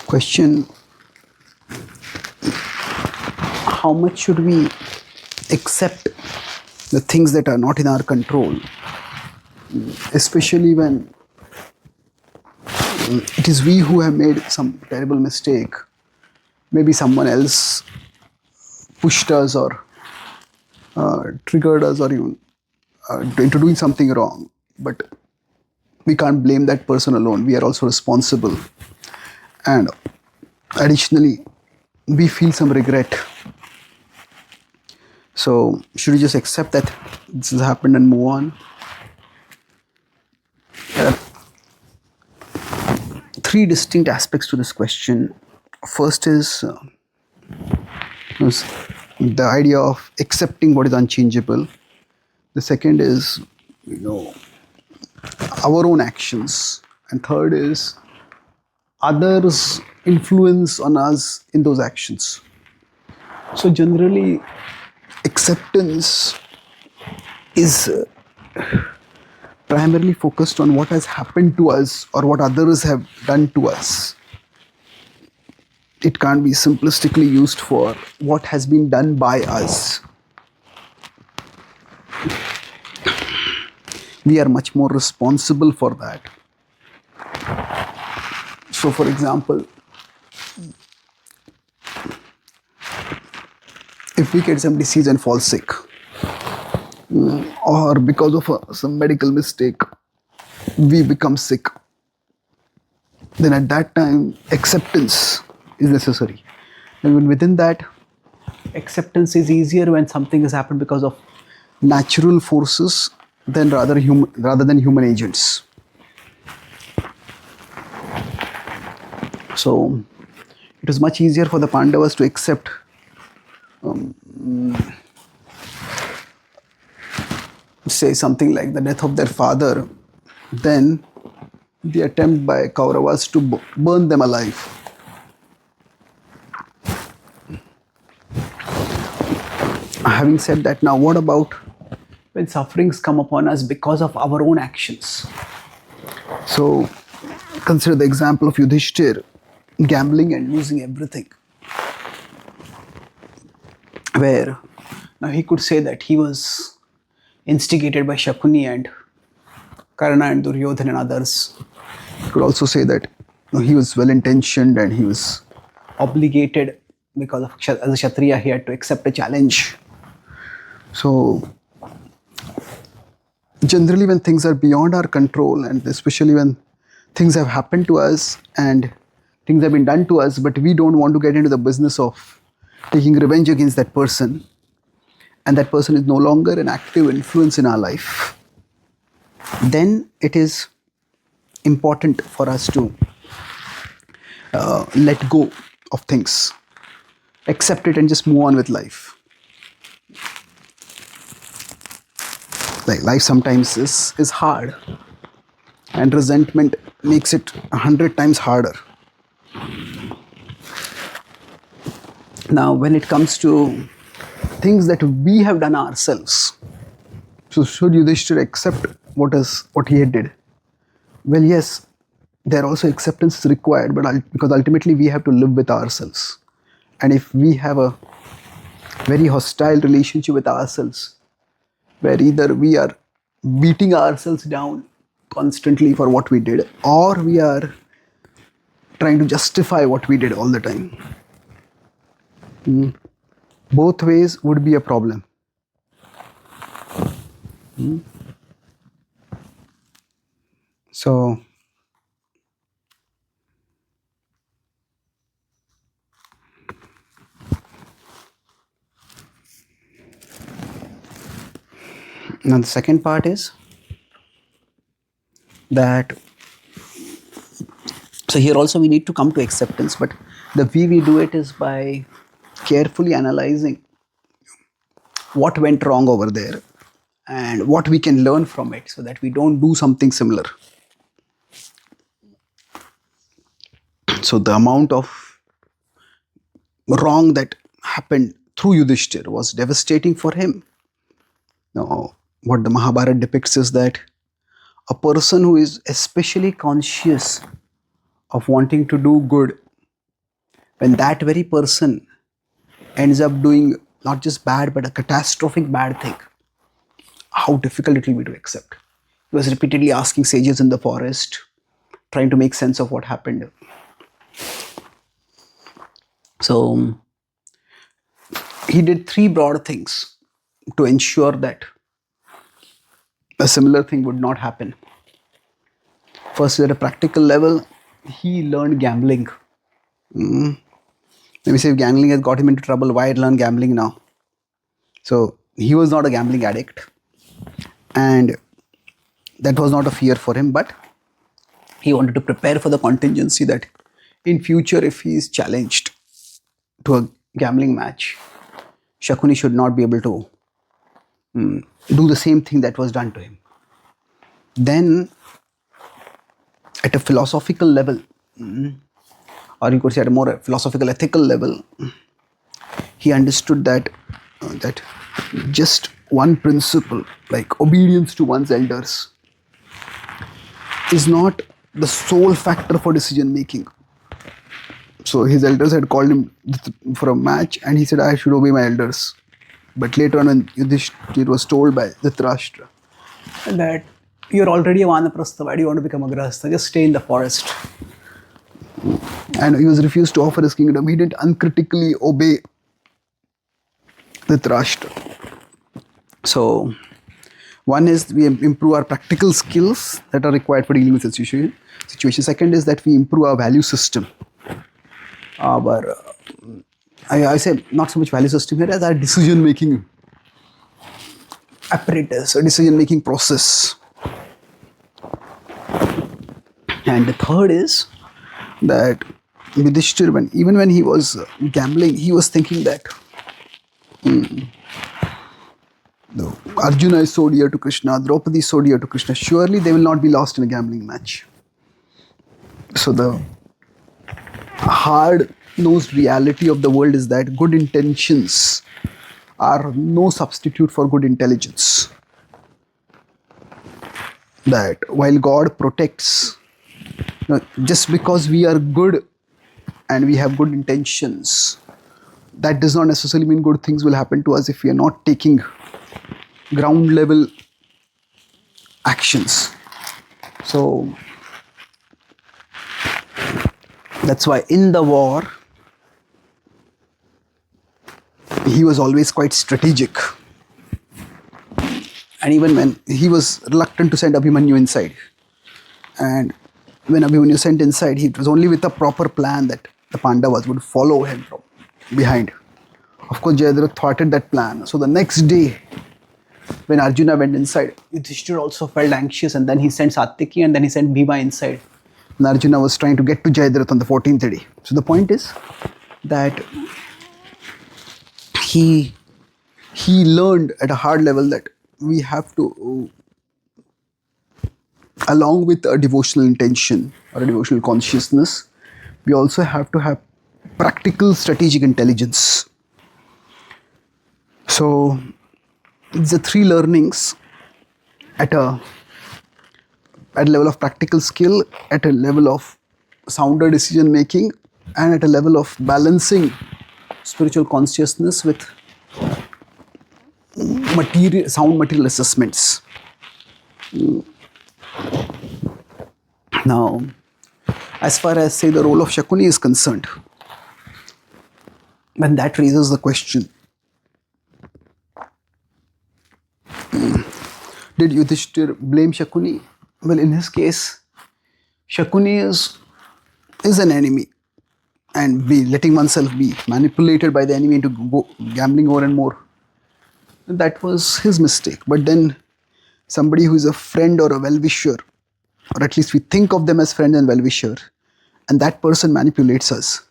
Question: how much should we accept the things that are not in our control, especially when it is we who have made some terrible mistake? Maybe someone else pushed us or triggered us or even into doing something wrong. But we can't blame that person alone. We are also responsible. And additionally, we feel some regret. So should we just accept that this has happened and move on? There are three distinct aspects to this question. First is the idea of accepting what is unchangeable. The second is, our own actions. And third is others' influence on us in those actions. So generally, acceptance is primarily focused on what has happened to us or what others have done to us. It can't be simplistically used for what has been done by us. We are much more responsible for that. So, for example, if we get some disease and fall sick, or because of some medical mistake, we become sick, then at that time, acceptance is necessary. And within that, acceptance is easier when something has happened because of natural forces than rather than human agents. So it was much easier for the Pandavas to accept say something like the death of their father than the attempt by Kauravas to burn them alive. Having said that, now what about when sufferings come upon us because of our own actions? So consider the example of Yudhishthir gambling and losing everything, where now he could say that he was instigated by Shakuni and Karna and Duryodhana and others. He could also say that he was well intentioned and he was obligated because of, as a Kshatriya, he had to accept a challenge. So generally, when things are beyond our control, and especially when things have happened to us and things have been done to us, but we don't want to get into the business of taking revenge against that person, and that person is no longer an active influence in our life, then it is important for us to let go of things, accept it, and just move on with life. Like life sometimes is hard, and resentment makes it 100 times harder. Now, when it comes to things that we have done ourselves, so should Yudhishthira accept what he did? Well, yes, there also acceptance is required, but because ultimately we have to live with ourselves, and if we have a very hostile relationship with ourselves, where either we are beating ourselves down constantly for what we did, or we are trying to justify what we did all the time. Both ways would be a problem. So now the second part is that, so here also we need to come to acceptance, but the way we do it is by carefully analyzing what went wrong over there and what we can learn from it so that we don't do something similar. So the amount of wrong that happened through Yudhishthir was devastating for him. Now, what the Mahabharata depicts is that a person who is especially conscious of wanting to do good when that very person ends up doing not just bad but a catastrophic bad thing, how difficult it will be to accept. He was repeatedly asking sages in the forest, trying to make sense of what happened. So he did three broad things to ensure that a similar thing would not happen. First, at a practical level, he learned gambling. Let me say if gambling has got him into trouble, why learn gambling now? So he was not a gambling addict, and that was not a fear for him, but he wanted to prepare for the contingency that in future if he is challenged to a gambling match, Shakuni should not be able to do the same thing that was done to him. Then at a philosophical level, or you could say at a more philosophical ethical level, he understood that just one principle like obedience to one's elders is not the sole factor for decision making. So his elders had called him for a match and he said, I should obey my elders. But later on, when Yudhishthir was told by Dhritarashtra that you're already a Vanaprastha, why do you want to become a Grahastha? Just stay in the forest. And he was refused to offer his kingdom. He didn't uncritically obey Dhritarashtra. So one is we improve our practical skills that are required for dealing with the situation. Second is that we improve our value system. Our I say not so much value system here as our decision making apparatus or decision making process. And the third is that Yudhishthir, even when he was gambling, he was thinking that Arjuna is so dear to Krishna, Draupadi is so dear to Krishna, surely they will not be lost in a gambling match. So the hard-nosed reality of the world is that good intentions are no substitute for good intelligence. That while God protects, just because we are good and we have good intentions, that does not necessarily mean good things will happen to us if we are not taking ground level actions. So that's why in the war, he was always quite strategic. And even when he was reluctant to send Abhimanyu inside, and when Abhimanyu sent inside, it was only with a proper plan that the Pandavas would follow him from behind. Of course, Jayadratha thwarted that plan. So the next day, when Arjuna went inside, Yudhishthira also felt anxious, and then he sent Satyaki and then he sent Bhima inside. And Arjuna was trying to get to Jayadratha on the 14th day. So the point is that he learned at a hard level that we have to, along with a devotional intention or a devotional consciousness, we also have to have practical strategic intelligence. So the three learnings at a level of practical skill, at a level of sounder decision making, and at a level of balancing spiritual consciousness with sound material assessments. Now, as far as say the role of Shakuni is concerned, when that raises the question, did Yudhishthir blame Shakuni? Well, in his case, Shakuni is an enemy, and letting oneself be manipulated by the enemy into gambling more and more, that was his mistake. But then somebody who is a friend or a well-wisher, or at least we think of them as friend and well-wisher, and that person manipulates us,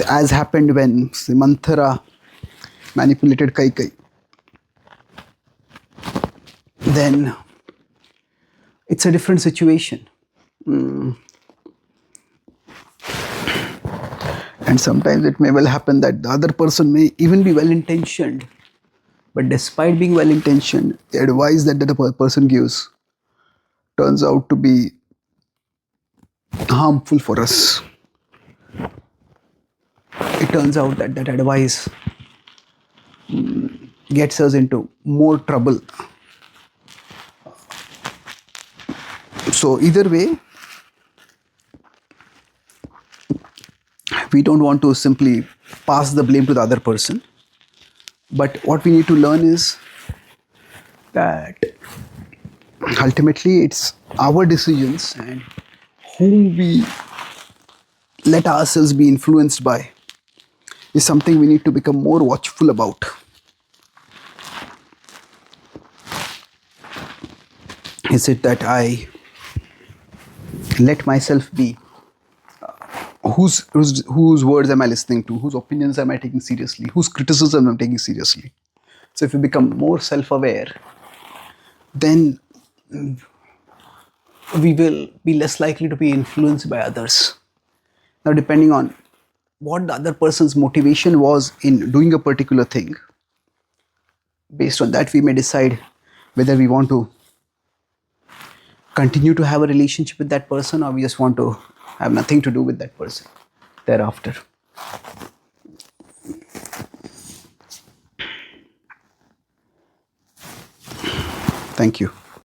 as happened when Manthara manipulated Kaikai, then it's a different situation. And sometimes it may well happen that the other person may even be well-intentioned, but despite being well-intentioned, the advice that the person gives turns out to be harmful for us. it turns out that that advice gets us into more trouble. So either way, we don't want to simply pass the blame to the other person, but what we need to learn is that ultimately it's our decisions, and whom we let ourselves be influenced by is something we need to become more watchful about. Is it that I let myself be? Whose words am I listening to? Whose opinions am I taking seriously? Whose criticism am I taking seriously? So if we become more self-aware, then we will be less likely to be influenced by others. Now, depending on what the other person's motivation was in doing a particular thing, based on that we may decide whether we want to continue to have a relationship with that person, or we just want to have nothing to do with that person thereafter. Thank you.